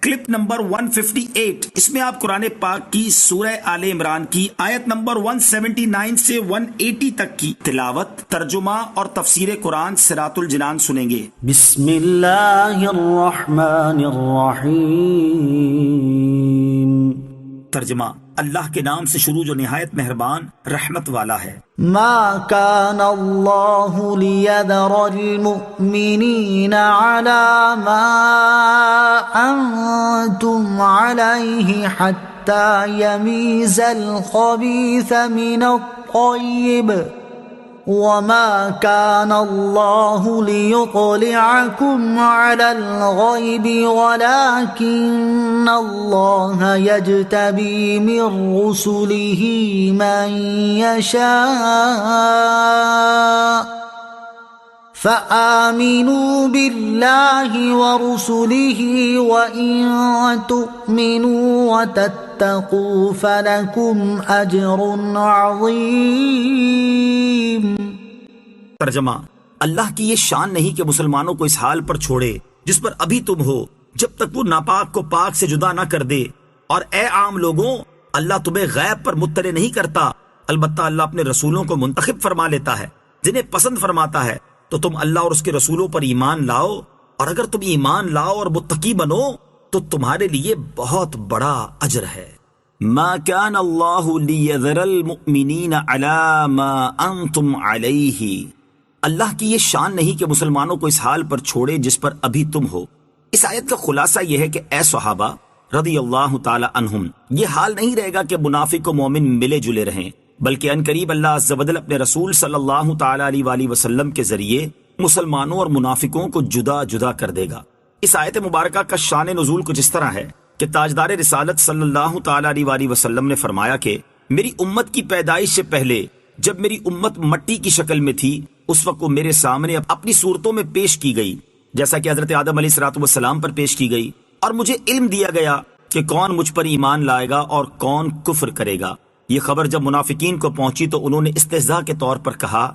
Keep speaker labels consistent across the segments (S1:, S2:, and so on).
S1: Clip number 158، اس میں آپ قرآن پاک کی سورہ آل عمران کی آیت نمبر 179 سے 180 تک کی تلاوت، ترجمہ اور تفسیر قرآن صراط الجنان سنیں گے۔
S2: بسم اللہ الرحمن الرحیم۔
S1: ترجمہ، اللہ کے نام سے شروع جو نہایت مہربان رحمت والا ہے۔
S2: ما كان الله ليذر المؤمنين على ما أنتم عليه حتى يميز الخبيث من الطيب وما كان الله ليطلعكم على الغيب ولكن الله يجتبي من رسله من يشاء فآمنوا بالله ورسله وإن تؤمنوا وتتقوا فلكم أجر عظيم۔
S1: ترجمہ، اللہ کی یہ شان نہیں کہ مسلمانوں کو اس حال پر چھوڑے جس پر ابھی تم ہو، جب تک وہ ناپاک کو پاک سے جدا نہ کر دے، اور اے عام لوگوں، اللہ تمہیں غیب پر مطلع نہیں کرتا، البتہ اللہ اپنے رسولوں کو منتخب فرما لیتا ہے جنہیں پسند فرماتا ہے، تو تم اللہ اور اس کے رسولوں پر ایمان لاؤ، اور اگر تم ایمان لاؤ اور متقی بنو تو تمہارے لیے بہت بڑا اجر ہے۔ ما كان الله ليذر المؤمنين على ما انتم عليه، اللہ کی یہ شان نہیں کہ مسلمانوں کو اس حال پر چھوڑے جس پر ابھی تم ہو۔ اس آیت کا خلاصہ یہ ہے کہ اے صحابہ رضی اللہ تعالی عنہم، یہ حال نہیں رہے گا کہ منافق و مومن ملے جلے رہیں، بلکہ ان قریب اللہ عز و جل اپنے رسول صلی اللہ تعالی علیہ وآلہ وسلم کے ذریعے مسلمانوں اور منافقوں کو جدا جدا کر دے گا۔ اس آیت مبارکہ کا شان نزول کچھ اس طرح ہے کہ تاجدار رسالت صلی اللہ تعالی علیہ وآلہ وسلم نے فرمایا کہ میری امت کی پیدائش سے پہلے جب میری امت مٹی کی شکل میں تھی، اس وقت وہ میرے سامنے اپنی صورتوں میں پیش کی گئی، جیسا کہ حضرت آدم علیہ السلام پر پیش کی گئی، اور مجھے علم دیا گیا کہ کون مجھ پر ایمان لائے گا اور کون کفر کرے گا۔ یہ خبر جب منافقین کو پہنچی تو انہوں نے استہزاء کے طور پر کہا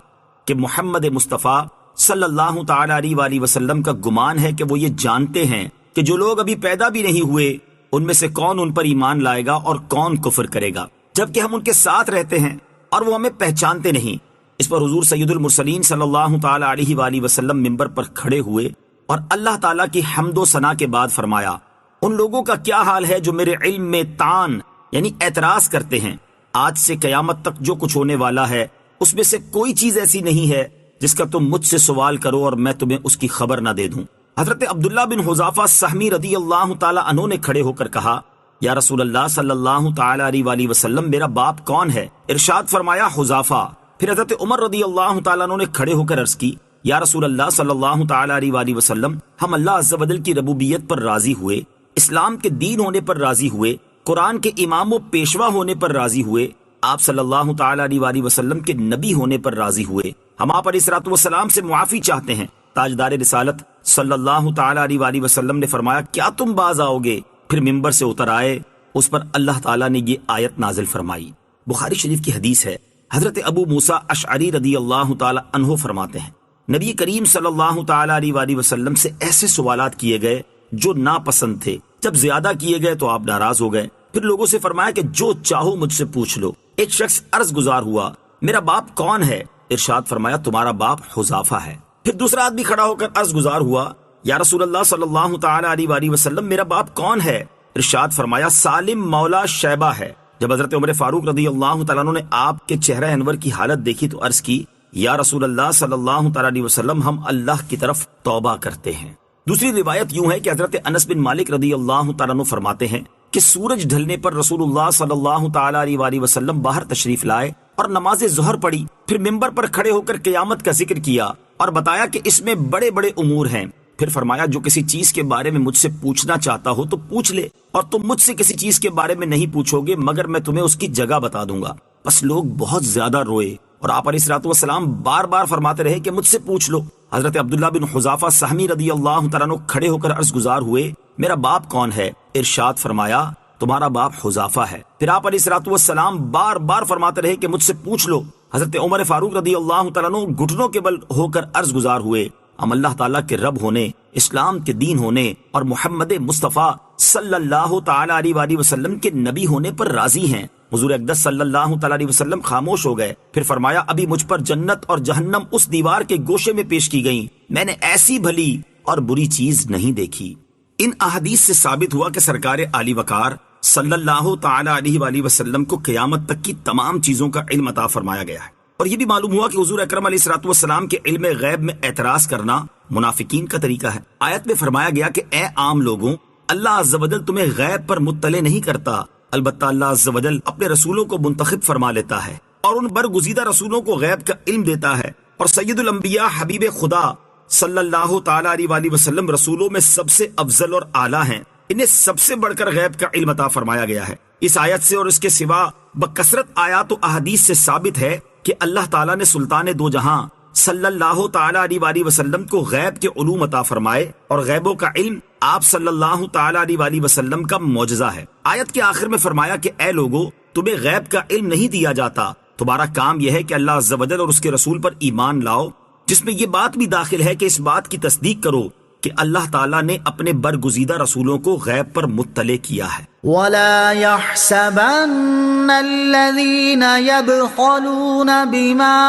S1: کہ محمد مصطفیٰ صلی اللہ تعالی علیہ وآلہ وسلم کا گمان ہے کہ وہ یہ جانتے ہیں کہ جو لوگ ابھی پیدا بھی نہیں ہوئے ان میں سے کون ان پر ایمان لائے گا اور کون کفر کرے گا، جبکہ ہم ان کے ساتھ رہتے ہیں اور وہ ہمیں پہچانتے نہیں۔ اس پر حضور سید المرسلین صلی اللہ تعالی علیہ وآلہ وسلم منبر پر کھڑے ہوئے اور اللہ تعالیٰ کی حمد و ثنا کے بعد فرمایا، ان لوگوں کا کیا حال ہے جو میرے علم میں طعن یعنی اعتراض کرتے ہیں۔ آج سے قیامت تک جو کچھ ہونے والا ہے اس میں سے کوئی چیز ایسی نہیں ہے جس کا تم مجھ سے سوال کرو اور میں تمہیں اس کی خبر نہ دے دوں۔ حضرت عبداللہ بن حذافہ سہمی رضی اللہ تعالی عنہ نے کھڑے ہو کر کہا، یا رسول اللہ صلی اللہ تعالی علیہ وآلہ وسلم، میرا باپ کون ہے؟ ارشاد فرمایا، حذافہ۔ پھر حضرت عمر رضی اللہ تعالی عنہ نے کھڑے ہو کر عرض کی، یا رسول اللہ صلی اللہ تعالی علیہ وآلہ وسلم، ہم اللہ عز و جل کی ربوبیت پر راضی ہوئے، اسلام کے دین ہونے پر راضی ہوئے، قرآن کے امام و پیشوا ہونے پر راضی ہوئے، آپ صلی اللہ تعالی علیہ وآلہ وسلم کے نبی ہونے پر راضی ہوئے، ہم آپ علیہ الصلوۃ والسلام سے معافی چاہتے ہیں۔ تاجدار رسالت صلی اللہ تعالی علیہ وآلہ وسلم نے فرمایا، کیا تم باز آؤ گے؟ پھر ممبر سے اتر آئے۔ اس پر اللہ تعالیٰ نے یہ آیت نازل فرمائی۔ بخاری شریف کی حدیث ہے، حضرت ابو موسیٰ اشعری رضی اللہ تعالی عنہ فرماتے ہیں، نبی کریم صلی اللہ تعالی علیہ وآلہ وسلم سے ایسے سوالات کیے گئے جو ناپسند تھے، جب زیادہ کیے گئے تو آپ ناراض ہو گئے۔ پھر لوگوں سے فرمایا کہ جو چاہو مجھ سے پوچھ لو۔ ایک شخص عرض گزار ہوا، میرا باپ کون ہے؟ ارشاد فرمایا، تمہارا باپ حذافہ ہے۔ پھر دوسرا آدمی کھڑا ہو کر عرض گزار ہوا، یا رسول اللہ صلی اللہ تعالی علیہ وآلہ وسلم، میرا باپ کون ہے؟ ارشاد فرمایا، سالم مولا شیبہ ہے۔ جب حضرت عمر فاروق رضی اللہ تعالیٰ عنہ نے آپ کے چہرہ انور کی حالت دیکھی تو عرض کی، یا رسول اللہ صلی اللہ تعالی علیہ وسلم، ہم اللہ کی طرف توبہ کرتے ہیں۔ دوسری روایت یوں ہے کہ حضرت انس بن مالک رضی اللہ تعالیٰ عنہ فرماتے ہیں کہ سورج ڈھلنے پر رسول اللہ صلی اللہ تعالی علیہ وآلہ وسلم باہر تشریف لائے اور نماز ظہر پڑھی، پھر ممبر پر کھڑے ہو کر قیامت کا ذکر کیا اور بتایا کہ اس میں بڑے بڑے امور ہیں۔ پھر فرمایا، جو کسی چیز کے بارے میں مجھ سے پوچھنا چاہتا ہو تو پوچھ لے، اور تم مجھ سے کسی چیز کے بارے میں نہیں پوچھو گے مگر میں تمہیں اس کی جگہ بتا دوں گا۔ بس لوگ بہت زیادہ روئے اور آپ علیہ الصلوۃ والسلام بار بار فرماتے رہے کہ مجھ سے پوچھ لو۔ حضرت عبداللہ بن حذافہ سہمی رضی اللہ تعالیٰ عنہ کھڑے ہو کر عرض گزار ہوئے، میرا باپ کون ہے؟ ارشاد فرمایا، تمہارا باپ حذافہ ہے۔ پھر آپ علیہ الصلوۃ والسلام بار بار فرماتے رہے کہ مجھ سے پوچھ لو۔ حضرت عمر فاروق رضی اللہ تعالیٰ عنہ گھٹنوں کے بل ہو کر عرض گزار ہوئے، ہم اللہ تعالیٰ کے رب ہونے، اسلام کے دین ہونے اور محمد مصطفیٰ صلی اللہ تعالیٰ علیہ وآلہ وسلم کے نبی ہونے پر راضی ہیں۔ حضور اقدس صلی اللہ تعالیٰ علیہ وسلم خاموش ہو گئے، پھر فرمایا ابھی مجھ پر جنت اور جہنم اس دیوار کے گوشے میں پیش کی گئیں، میں نے ایسی بھلی اور بری چیز نہیں دیکھی۔ ان احادیث سے ثابت ہوا کہ سرکار عالی وقار صلی اللہ تعالیٰ علیہ وآلہ وسلم کو قیامت تک کی تمام چیزوں کا علم عطا فرمایا گیا ہے، اور یہ بھی معلوم ہوا کہ حضور اکرم علیہ الصلوۃ والسلام کے علم غیب میں اعتراض کرنا منافقین کا طریقہ ہے۔ آیت میں فرمایا گیا کہ اے عام لوگوں، اللہ عز و جل تمہیں غیب پر مطلع نہیں کرتا، البتہ اللہ عز و جل اپنے رسولوں کو منتخب فرما لیتا ہے اور ان برگزیدہ رسولوں کو غیب کا علم دیتا ہے، اور سید الانبیاء حبیب خدا صلی اللہ تعالیٰ علیہ وآلہ وسلم رسولوں میں سب سے افضل اور اعلیٰ ہیں، انہیں سب سے بڑھ کر غیب کا علم عطا فرمایا گیا ہے۔ اس آیت سے اور اس کے سوا بکثرت آیات و احادیث سے ثابت ہے کہ اللہ تعالیٰ نے سلطان دو جہاں صلی اللہ تعالیٰ علیہ وآلہ وسلم کو غیب کے علوم عطا فرمائے، اور غیبوں کا علم آپ صلی اللہ تعالیٰ علیہ وآلہ وسلم کا معجزہ ہے۔ آیت کے آخر میں فرمایا کہ اے لوگو، تمہیں غیب کا علم نہیں دیا جاتا، تمہارا کام یہ ہے کہ اللہ عز و جل اور اس کے رسول پر ایمان لاؤ، جس میں یہ بات بھی داخل ہے کہ اس بات کی تصدیق کرو کہ اللہ تعالیٰ نے اپنے برگزیدہ رسولوں کو غیب پر مطلع کیا ہے۔
S2: وَلَا يَحْسَبَنَّ الَّذِينَ يَبْخَلُونَ بِمَا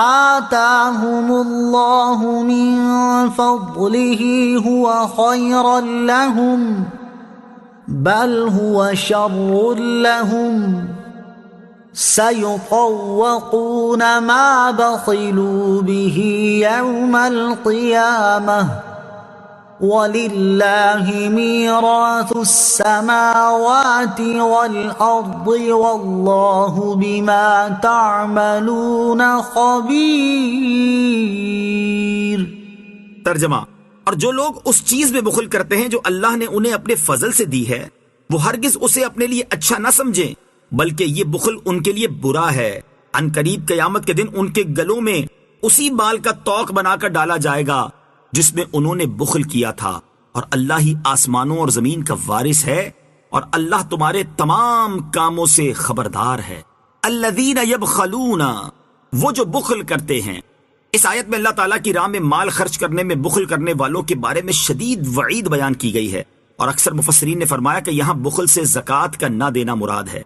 S2: آتَاهُمُ اللَّهُ مِن فَضْلِهِ هُوَ خَيْرًا لَهُمْ بَلْ هُوَ شَرٌّ لَهُمْ سَيُطَوَّقُونَ مَا بَخِلُوا بِهِ يَوْمَ الْقِيَامَةِ وَلِلَّهِ مِيرَاثُ السَّمَاوَاتِ وَالْأَرْضِ وَاللَّهُ بِمَا تَعْمَلُونَ خَبِيرٌ۔
S1: ترجمہ: اور جو لوگ اس چیز میں بخل کرتے ہیں جو اللہ نے انہیں اپنے فضل سے دی ہے، وہ ہرگز اسے اپنے لیے اچھا نہ سمجھیں، بلکہ یہ بخل ان کے لیے برا ہے۔ ان قریب قیامت کے دن ان کے گلوں میں اسی بال کا توق بنا کر ڈالا جائے گا جس میں انہوں نے بخل کیا تھا، اور اللہ ہی آسمانوں اور زمین کا وارث ہے، اور اللہ تمہارے تمام کاموں سے خبردار ہے۔ الذین یبخلون، وہ جو بخل کرتے ہیں۔ اس آیت میں اللہ تعالیٰ کی راہ میں مال خرچ کرنے میں بخل کرنے والوں کے بارے میں شدید وعید بیان کی گئی ہے، اور اکثر مفسرین نے فرمایا کہ یہاں بخل سے زکوٰۃ کا نہ دینا مراد ہے۔